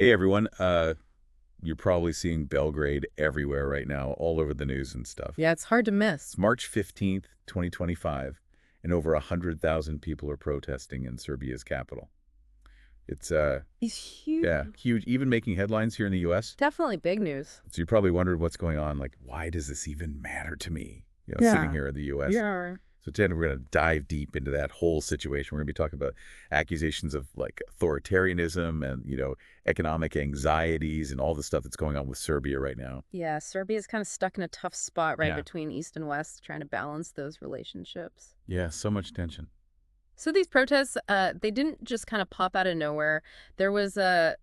Hey everyone, you're probably seeing Belgrade everywhere right now, all over the news and stuff. Yeah, it's hard to miss. It's March 15th, 2025, and over 100,000 people are protesting in Serbia's capital. It's, He's huge. yeah, huge, even making headlines here in the U.S. Definitely big news. So you probably wondered what's going on, like, why does this even matter to me, sitting Yeah. here in the U.S.? Yeah. So today we're going to dive deep into that whole situation. We're going to be talking about accusations of like authoritarianism and, economic anxieties and all the stuff that's going on with Serbia right now. Yeah, Serbia's kind of stuck in a tough spot right Yeah. between East and West, trying to balance those relationships. Yeah, so much tension. So these protests, they didn't just kind of pop out of nowhere. There was a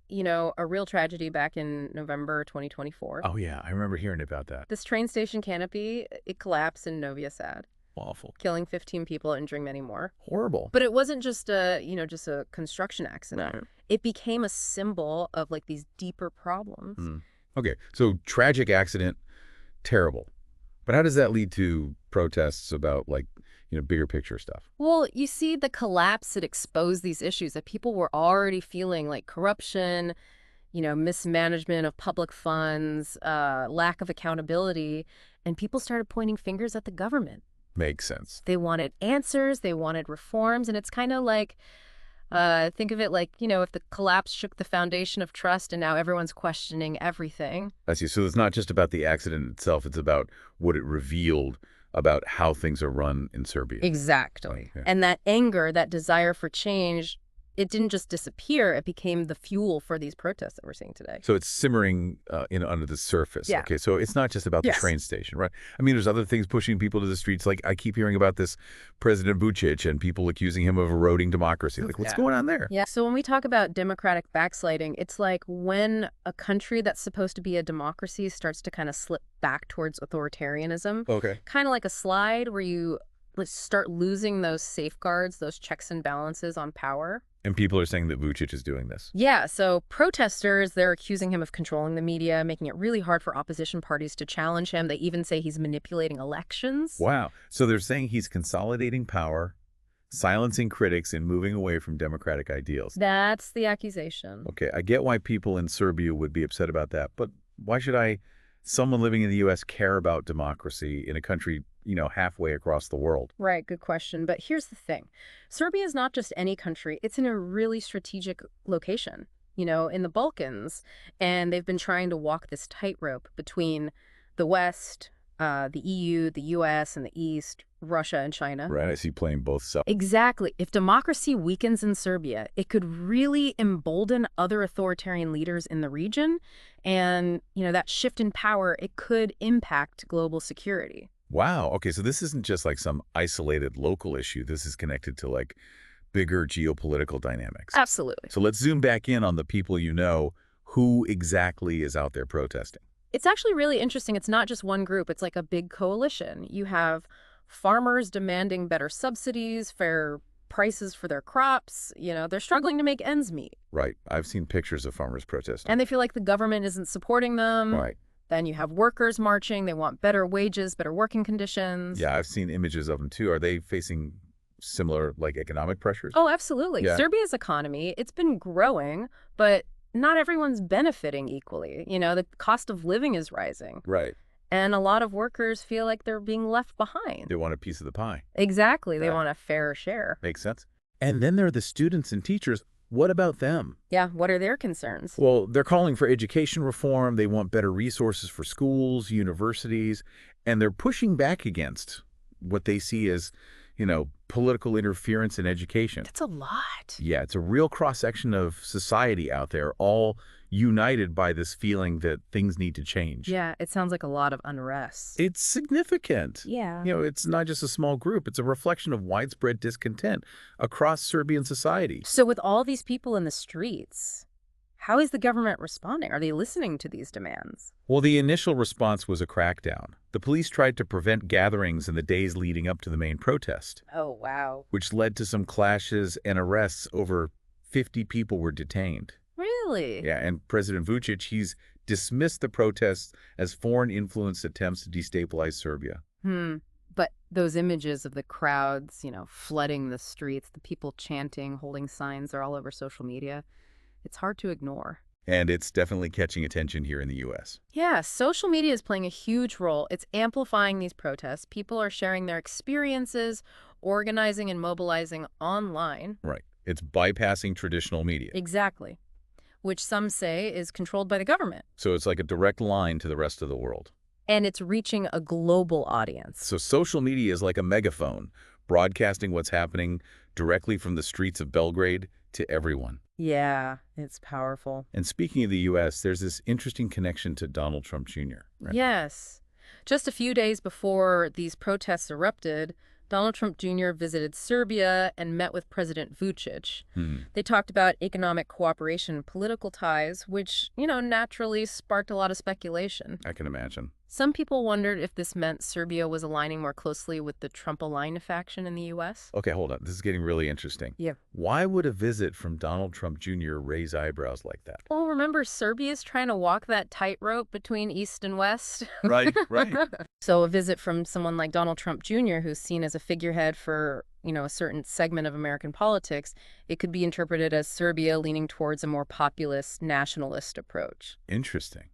real tragedy back in November 2024. Oh yeah, I remember hearing about that. This train station canopy, it collapsed in Novi Sad, Awful. killing 15 people, injuring many more. Horrible. But it wasn't just a construction accident. No. It became a symbol of like these deeper problems. Okay, so tragic accident, terrible. But how does that lead to protests about like, bigger picture stuff? Well, you see the collapse, it exposed these issues that people were already feeling, like corruption, mismanagement of public funds, lack of accountability, and people started pointing fingers at the government. Makes sense. They wanted answers, they wanted reforms, and it's kind of like, think of it like, if the collapse shook the foundation of trust and now everyone's questioning everything. I see. So it's not just about the accident itself, it's about what it revealed about how things are run in Serbia. Exactly. Okay. And that anger, that desire for change, it didn't just disappear, it became the fuel for these protests that we're seeing today. So it's simmering under the surface. Yeah. Okay, so it's not just about the Yes. train station, right? I mean, there's other things pushing people to the streets. Like I keep hearing about this President Vucic and people accusing him of eroding democracy. Like, what's Yeah. going on there? Yeah. So when we talk about democratic backsliding, it's like when a country that's supposed to be a democracy starts to kind of slip back towards authoritarianism, Okay. kind of like a slide where you start losing those safeguards, those checks and balances on power. And people are saying that Vucic is doing this. Yeah, so protesters, they're accusing him of controlling the media, making it really hard for opposition parties to challenge him. They even say he's manipulating elections. Wow. So they're saying he's consolidating power, silencing critics, and moving away from democratic ideals. That's the accusation. Okay, I get why people in Serbia would be upset about that, but why should someone living in the U.S. care about democracy in a country, halfway across the world? Right, good question. But here's the thing. Serbia is not just any country. It's in a really strategic location, in the Balkans. And they've been trying to walk this tightrope between the West, the EU, the US, and the East, Russia and China. Right, I see playing both sides. Exactly. If democracy weakens in Serbia, it could really embolden other authoritarian leaders in the region. And, that shift in power, it could impact global security. Wow. Okay, so this isn't just like some isolated local issue. This is connected to like bigger geopolitical dynamics. Absolutely. So let's zoom back in on the people who exactly is out there protesting. It's actually really interesting. It's not just one group. It's like a big coalition. You have farmers demanding better subsidies, fair prices for their crops. They're struggling to make ends meet. Right. I've seen pictures of farmers protesting. And they feel like the government isn't supporting them. Right. Then you have workers marching. They want better wages, better working conditions. Yeah, I've seen images of them too. Are they facing similar like economic pressures? Oh, absolutely. Yeah. Serbia's economy, it's been growing, but not everyone's benefiting equally. The cost of living is rising. Right. And a lot of workers feel like they're being left behind. They want a piece of the pie. Exactly. They Yeah. want a fair share. Makes sense. And then there are the students and teachers. What about them? Yeah. What are their concerns? Well, they're calling for education reform. They want better resources for schools, universities, and they're pushing back against what they see as, political interference in education. That's a lot. Yeah, it's a real cross-section of society out there, all united by this feeling that things need to change. Yeah. It sounds like a lot of unrest. It's significant. Yeah. It's not just a small group. It's a reflection of widespread discontent across Serbian society. So with all these people in the streets, how is the government responding? Are they listening to these demands? Well, the initial response was a crackdown. The police tried to prevent gatherings in the days leading up to the main protest, Oh, wow. which led to some clashes and arrests. Over 50 people were detained. Really? Yeah, and President Vucic, he's dismissed the protests as foreign-influenced attempts to destabilize Serbia. But those images of the crowds, flooding the streets, the people chanting, holding signs, they're all over social media. It's hard to ignore. And it's definitely catching attention here in the U.S. Yeah, social media is playing a huge role. It's amplifying these protests. People are sharing their experiences, organizing and mobilizing online. Right. It's bypassing traditional media. Exactly. Which some say is controlled by the government. So it's like a direct line to the rest of the world. And it's reaching a global audience. So social media is like a megaphone, broadcasting what's happening directly from the streets of Belgrade to everyone. Yeah, it's powerful. And speaking of the U.S., there's this interesting connection to Donald Trump Jr., right? Yes. Just a few days before these protests erupted, Donald Trump Jr. visited Serbia and met with President Vučić. Hmm. They talked about economic cooperation and political ties, which, naturally sparked a lot of speculation. I can imagine. Some people wondered if this meant Serbia was aligning more closely with the Trump-aligned faction in the U.S. Okay, hold on. This is getting really interesting. Yeah. Why would a visit from Donald Trump Jr. raise eyebrows like that? Well, remember, Serbia's trying to walk that tightrope between East and West. Right, right. So a visit from someone like Donald Trump Jr., who's seen as a figurehead for, a certain segment of American politics, it could be interpreted as Serbia leaning towards a more populist, nationalist approach. Interesting.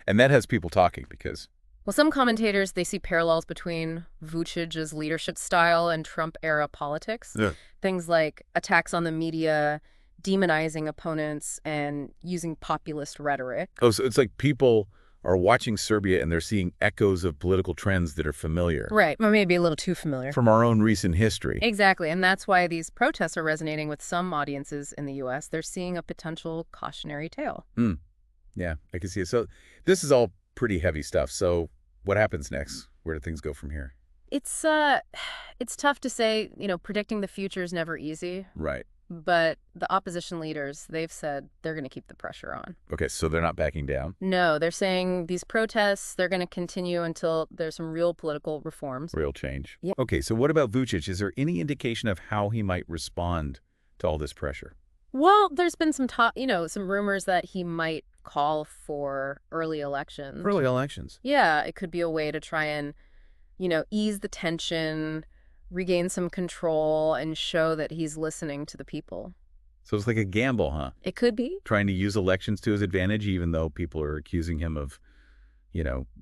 And that has people talking because... Well, some commentators, they see parallels between Vučić's leadership style and Trump-era politics. Yeah. Things like attacks on the media, demonizing opponents, and using populist rhetoric. Oh, so it's like people are watching Serbia and they're seeing echoes of political trends that are familiar. Right, or maybe a little too familiar. From our own recent history. Exactly, and that's why these protests are resonating with some audiences in the U.S. They're seeing a potential cautionary tale. Yeah, I can see it. So this is all pretty heavy stuff. So what happens next? Where do things go from here? It's tough to say. Predicting the future is never easy. Right. But the opposition leaders, they've said they're going to keep the pressure on. Okay, so they're not backing down? No, they're saying these protests, they're going to continue until there's some real political reforms. Real change. Yeah. Okay, so what about Vučić? Is there any indication of how he might respond to all this pressure? Well, there's been some talk, some rumors that he might call for early elections. Early elections. Yeah, it could be a way to try and, ease the tension, regain some control, and show that he's listening to the people. So it's like a gamble, huh? It could be. Trying to use elections to his advantage, even though people are accusing him of,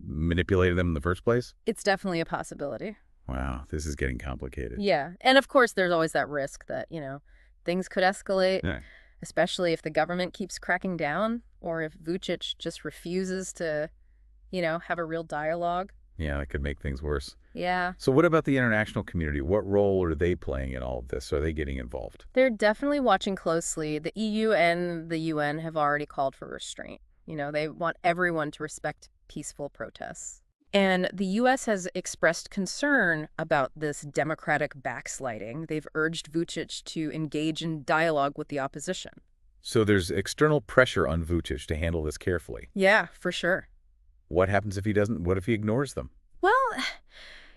manipulating them in the first place? It's definitely a possibility. Wow, this is getting complicated. Yeah, and of course there's always that risk that, things could escalate, Yeah. especially if the government keeps cracking down or if Vučić just refuses to, have a real dialogue. Yeah, that could make things worse. Yeah. So what about the international community? What role are they playing in all of this? Are they getting involved? They're definitely watching closely. The EU and the UN have already called for restraint. They want everyone to respect peaceful protests. And the U.S. has expressed concern about this democratic backsliding. They've urged Vučić to engage in dialogue with the opposition. So there's external pressure on Vučić to handle this carefully. Yeah, for sure. What happens if he doesn't? What if he ignores them? Well,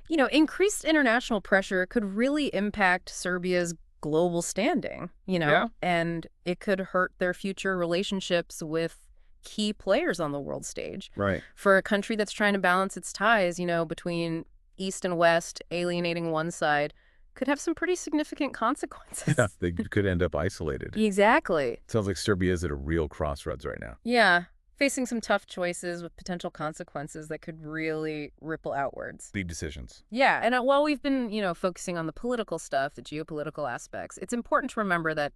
increased international pressure could really impact Serbia's global standing, Yeah. and it could hurt their future relationships with key players on the world stage. Right. For a country that's trying to balance its ties, between East and West, alienating one side, could have some pretty significant consequences. Yeah, they could end up isolated. Exactly. Sounds like Serbia is at a real crossroads right now. Yeah. Facing some tough choices with potential consequences that could really ripple outwards. Big decisions. Yeah, and while we've been, focusing on the political stuff, the geopolitical aspects, it's important to remember that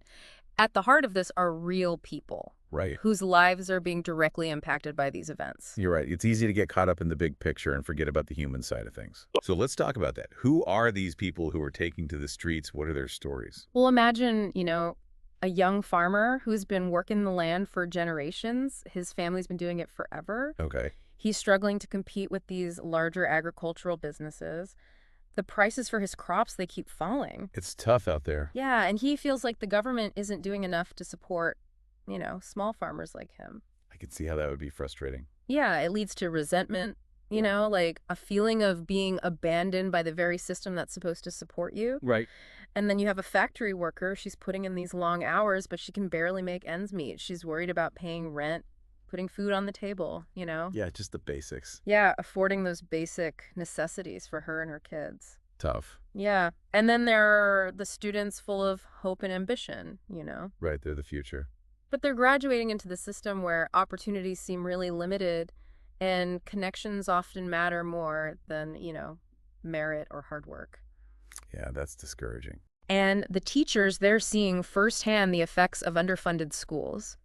at the heart of this are real people. Right. Whose lives are being directly impacted by these events. You're right. It's easy to get caught up in the big picture and forget about the human side of things. So let's talk about that. Who are these people who are taking to the streets? What are their stories? Well, imagine, a young farmer who's been working the land for generations. His family's been doing it forever. Okay. He's struggling to compete with these larger agricultural businesses. The prices for his crops, they keep falling. It's tough out there. Yeah, and he feels like the government isn't doing enough to support, small farmers like him. I can see how that would be frustrating. Yeah, it leads to resentment, like a feeling of being abandoned by the very system that's supposed to support you. Right. And then you have a factory worker. She's putting in these long hours, but she can barely make ends meet. She's worried about paying rent, putting food on the table, Yeah, just the basics. Yeah, affording those basic necessities for her and her kids. Tough. Yeah. And then there are the students full of hope and ambition, Right, they're the future. But they're graduating into the system where opportunities seem really limited and connections often matter more than, merit or hard work. Yeah, that's discouraging. And the teachers, they're seeing firsthand the effects of underfunded schools,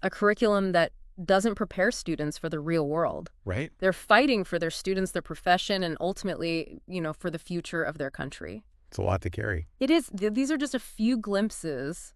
a curriculum that doesn't prepare students for the real world. Right? They're fighting for their students, their profession, and ultimately, for the future of their country. It's a lot to carry. It is. These are just a few glimpses,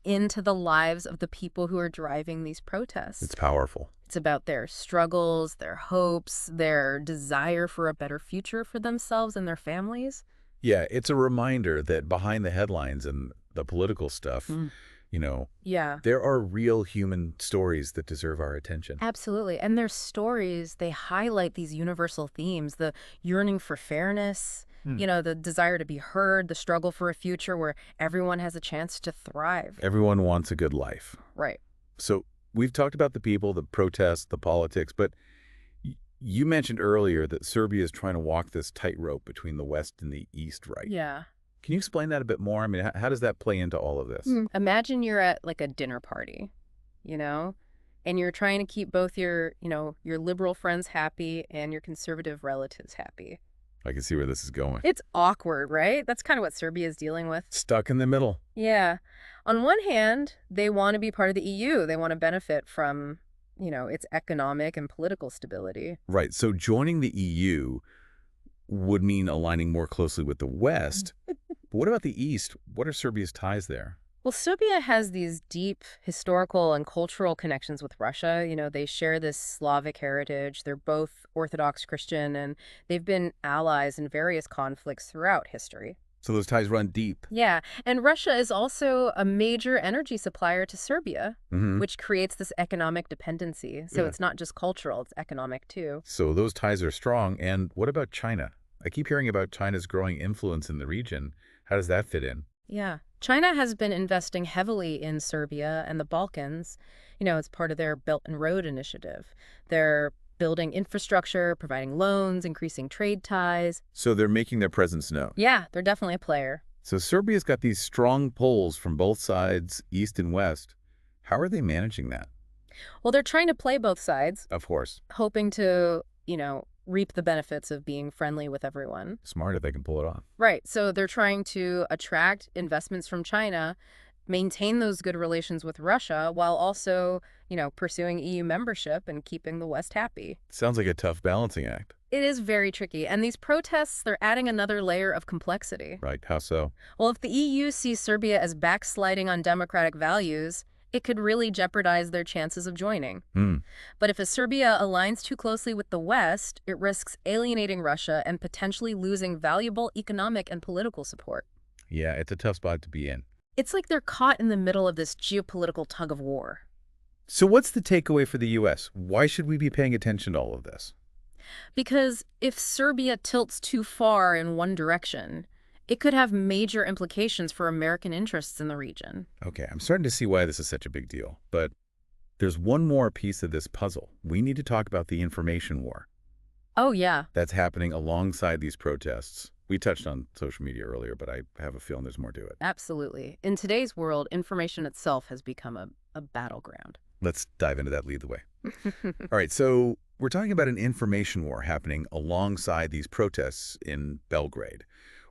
into the lives of the people who are driving these protests. It's powerful. It's about their struggles, their hopes, their desire for a better future for themselves and their families. Yeah, it's a reminder that behind the headlines and the political stuff, Mm. you know, Yeah, there are real human stories that deserve our attention. absolutely. And their stories, they highlight these universal themes, the yearning for fairness, the desire to be heard, the struggle for a future where everyone has a chance to thrive. Everyone wants a good life. Right. So we've talked about the people, the protests, the politics, but you mentioned earlier that Serbia is trying to walk this tightrope between the West and the East, right? Yeah. Can you explain that a bit more? I mean, how does that play into all of this? Imagine you're at like a dinner party, you know, and you're trying to keep both your liberal friends happy and your conservative relatives happy. I can see where this is going. It's awkward, right? That's kind of what Serbia is dealing with. Stuck in the middle. Yeah. On one hand, they want to be part of the EU. They want to benefit from, its economic and political stability. Right. So joining the EU would mean aligning more closely with the West. But what about the East? What are Serbia's ties there? Well, Serbia has these deep historical and cultural connections with Russia. They share this Slavic heritage. They're both Orthodox Christian, and they've been allies in various conflicts throughout history. So those ties run deep. Yeah, and Russia is also a major energy supplier to Serbia, Mm-hmm. which creates this economic dependency. So Yeah. it's not just cultural, it's economic too. So those ties are strong. And what about China? I keep hearing about China's growing influence in the region. How does that fit in? Yeah. China has been investing heavily in Serbia and the Balkans, as part of their Belt and Road Initiative. They're building infrastructure, providing loans, increasing trade ties. So they're making their presence known. Yeah, they're definitely a player. So Serbia's got these strong pulls from both sides, East and West. How are they managing that? Well, they're trying to play both sides, Of course. hoping to, reap the benefits of being friendly with everyone. Smart if they can pull it off. Right. So they're trying to attract investments from China, maintain those good relations with Russia, while also, pursuing EU membership and keeping the West happy. Sounds like a tough balancing act. It is very tricky. And these protests, they're adding another layer of complexity. Right. How so? Well, if the EU sees Serbia as backsliding on democratic values, it could really jeopardize their chances of joining. Hmm. But if a Serbia aligns too closely with the West, it risks alienating Russia and potentially losing valuable economic and political support. Yeah, it's a tough spot to be in. It's like they're caught in the middle of this geopolitical tug of war. So what's the takeaway for the U.S.? Why should we be paying attention to all of this? Because if Serbia tilts too far in one direction, it could have major implications for American interests in the region. Okay, I'm starting to see why this is such a big deal. But there's one more piece of this puzzle. We need to talk about the information war Oh, yeah. that's happening alongside these protests. We touched on social media earlier, but I have a feeling there's more to it. Absolutely. In today's world, information itself has become a battleground. Let's dive into that. Lead the way. All right, so we're talking about an information war happening alongside these protests in Belgrade.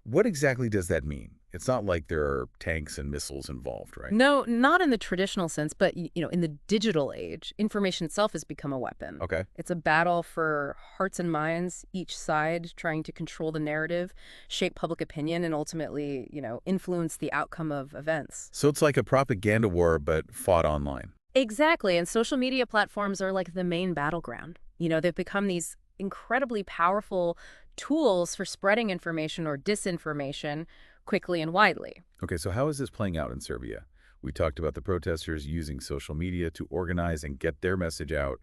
What exactly does that mean? It's not like there are tanks and missiles involved, right? No, not in the traditional sense, but in the digital age, information itself has become a weapon. Okay. It's a battle for hearts and minds, each side trying to control the narrative, shape public opinion, and ultimately, influence the outcome of events. So it's like a propaganda war, but fought online. Exactly, and social media platforms are like the main battleground. They've become these incredibly powerful tools for spreading information or disinformation quickly and widely. Okay, so how is this playing out in Serbia? We talked about the protesters using social media to organize and get their message out.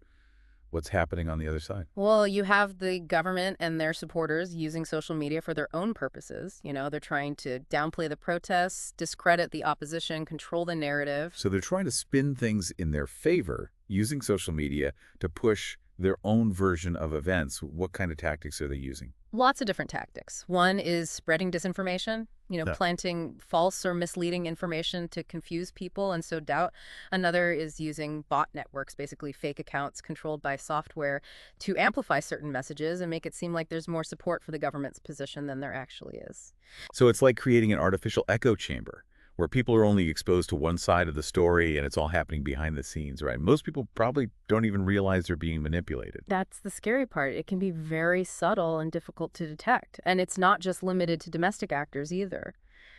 What's happening on the other side? Well, you have the government and their supporters using social media for their own purposes. They're trying to downplay the protests, discredit the opposition, control the narrative. So they're trying to spin things in their favor using social media to push their own version of events. What kind of tactics are they using? Lots of different tactics. One is spreading disinformation, Yeah. planting false or misleading information to confuse people and sow doubt. Another is using bot networks, basically fake accounts controlled by software, to amplify certain messages and make it seem like there's more support for the government's position than there actually is. So it's like creating an artificial echo chamber where people are only exposed to one side of the story and it's all happening behind the scenes, right? Most people probably don't even realize they're being manipulated. That's the scary part. It can be very subtle and difficult to detect. And it's not just limited to domestic actors either.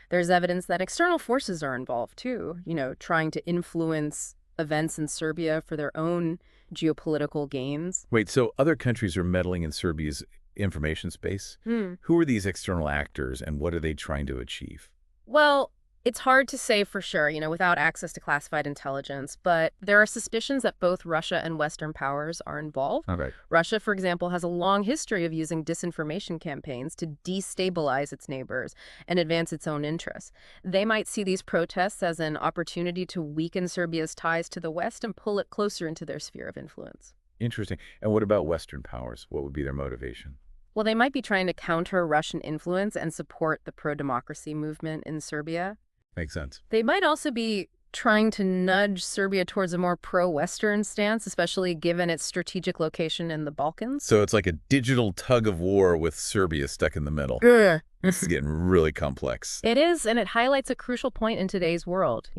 There's evidence that external forces are involved too, trying to influence events in Serbia for their own geopolitical gains. Wait, so other countries are meddling in Serbia's information space? Hmm. Who are these external actors and what are they trying to achieve? Well, it's hard to say for sure, without access to classified intelligence, but there are suspicions that both Russia and Western powers are involved. Okay. Russia, for example, has a long history of using disinformation campaigns to destabilize its neighbors and advance its own interests. They might see these protests as an opportunity to weaken Serbia's ties to the West and pull it closer into their sphere of influence. Interesting. And what about Western powers? What would be their motivation? Well, they might be trying to counter Russian influence and support the pro-democracy movement in Serbia. Makes sense. They might also be trying to nudge Serbia towards a more pro-Western stance, especially given its strategic location in the Balkans. So it's like a digital tug of war with Serbia stuck in the middle. Ugh. This is getting really complex. It is, and it highlights a crucial point in today's world.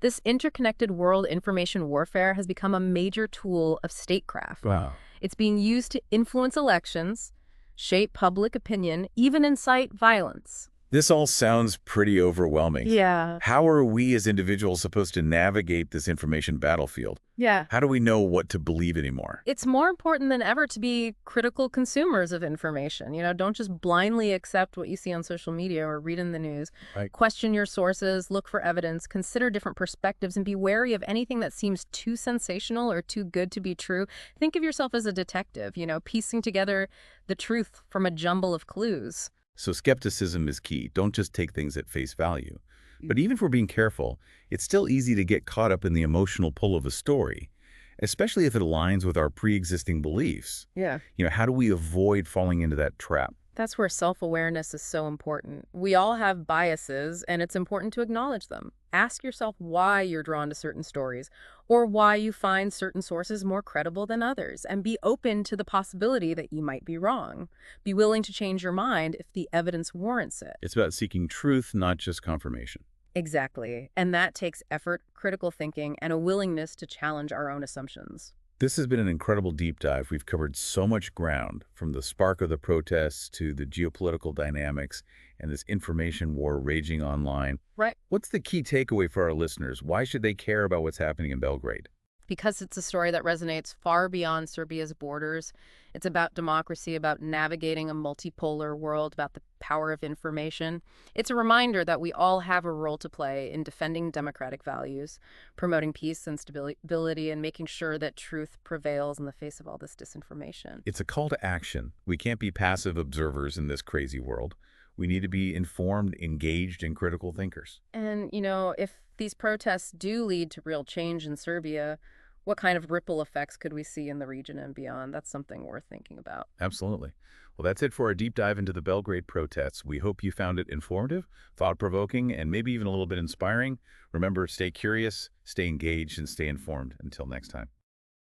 This interconnected world information warfare has become a major tool of statecraft. Wow. It's being used to influence elections, shape public opinion, even incite violence. This all sounds pretty overwhelming. Yeah. How are we as individuals supposed to navigate this information battlefield? Yeah. How do we know what to believe anymore? It's more important than ever to be critical consumers of information. Don't just blindly accept what you see on social media or read in the news. Right. Question your sources, look for evidence, consider different perspectives, and be wary of anything that seems too sensational or too good to be true. Think of yourself as a detective, piecing together the truth from a jumble of clues. So skepticism is key. Don't just take things at face value. But even if we're being careful, it's still easy to get caught up in the emotional pull of a story, especially if it aligns with our pre-existing beliefs. Yeah. How do we avoid falling into that trap? That's where self-awareness is so important. We all have biases, and it's important to acknowledge them. Ask yourself why you're drawn to certain stories, or why you find certain sources more credible than others, and be open to the possibility that you might be wrong. Be willing to change your mind if the evidence warrants it. It's about seeking truth, not just confirmation. Exactly. And that takes effort, critical thinking, and a willingness to challenge our own assumptions. This has been an incredible deep dive. We've covered so much ground, from the spark of the protests to the geopolitical dynamics and this information war raging online. Right. What's the key takeaway for our listeners? Why should they care about what's happening in Belgrade? Because it's a story that resonates far beyond Serbia's borders. It's about democracy, about navigating a multipolar world, about the power of information. It's a reminder that we all have a role to play in defending democratic values, promoting peace and stability, and making sure that truth prevails in the face of all this disinformation. It's a call to action. We can't be passive observers in this crazy world. We need to be informed, engaged, and critical thinkers. And, if these protests do lead to real change in Serbia, what kind of ripple effects could we see in the region and beyond? That's something worth thinking about. Absolutely. Well, that's it for our deep dive into the Belgrade protests. We hope you found it informative, thought-provoking, and maybe even a little bit inspiring. Remember, stay curious, stay engaged, and stay informed. Until next time.